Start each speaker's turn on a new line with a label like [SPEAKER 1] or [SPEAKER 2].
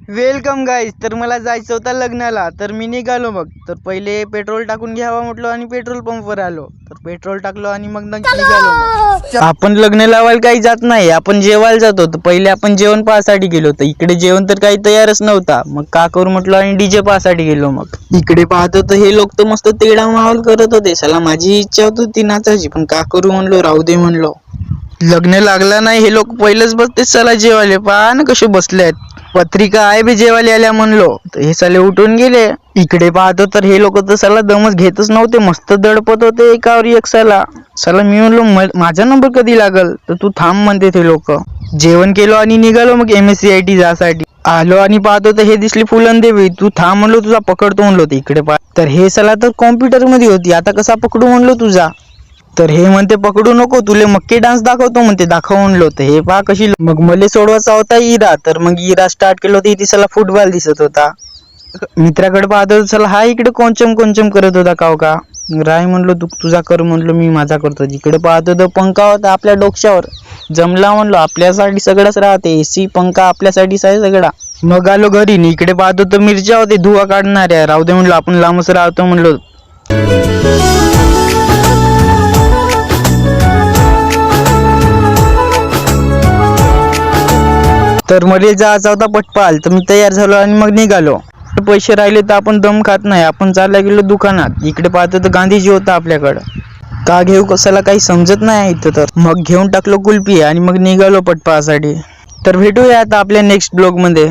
[SPEAKER 1] Welcome guys. तर मला जायचं होतं लग्नाला, तर मी निघालो. मग तर पहिले पेट्रोल टाकून घ्यावा म्हटलं आणि पेट्रोल पंपवर आलो. तर पेट्रोल टाकलो आणि मग निघालो. मग आपण लग्न लावायला काही जात नाही, आपण जेवायला जातो. तर पहिले आपण जेवण पाहासाठी गेलो. तर इकडे जेवण तर काही तयारच नव्हता. मग का करू म्हटलं आणि डीजे पाहासाठी गेलो. मग इकडे पाहतो तर हे लोक तर मस्त तेडा माहोल करत होते. साला माझी इच्छा होती ती नाचायची, पण का करू म्हणलो, राहू दे म्हणलो. लग्न लागला नाही, हे लोक पहिलेच बसते चला जेवायला. पहा ना कसे बसले आहेत. पत्रिका आहे बी जेवायला आल्या म्हणलो, तर हे साले उठून गेले. इकडे पाहतो तर हे लोक तर साला दमच घेतच नव्हते, मस्त दडपत होते एकावर एक. साला मी म्हणलो माझा नंबर कधी लागल, तर तू थांब म्हणते ते लोक. जेवण केलो आणि निघालो मग MSCIT जासाठी. आलो आणि पाहतो तर हे दिसली फुलंदेवी. तू थांब म्हणलो तुझा पकडतो म्हणलो. तर इकडे पाह तर हे साला तर कॉम्प्युटर मध्ये होती, आता कसा पकडू म्हणलो तुझा. तर हे म्हणते पकडू नको, तुले मक्के डान्स दाखवतो म्हणते, दाखव म्हणलो. तर हे पहा कशी. मग मले सोडवायचा होता इरा, तर मग इरा स्टार्ट केलं होतं. तिसला फुटबॉल दिसत होता. मित्राकडे पाहतो चला हा इकडे कोंचम कोंचम करत होता. का राय म्हणलो तू तुझा कर म्हणलो, मी माझा करतो. इकडे पाहतो तर पंखा होता आपल्या डोक्यावर. जमला म्हणलो, आपल्यासाठी सगळंच राहते, AC पंखा आपल्यासाठीच आहे सगळा. मग आलो घरी. इकडे पाहतो तर मिरच्या होते धुवा काढणाऱ्या. राहू दे म्हणलो, आपण लांबच राहतो म्हणलो. तर मला जायचा होता पटपाल, तर मी तयार झालो आणि मग निघालो. पैसे राहिले तर आपण दम खात नाही, आपण चालला गेलो दुकानात. इकडे पाहतो तर गांधीजी होता आपल्याकडं. का घेऊ कसाला काही समजत नाही इथं. तर मग घेऊन टाकलो कुल्फी आणि मग निघालो पटपासाठी. तर भेटूया आता आपल्या नेक्स्ट ब्लॉग मध्ये.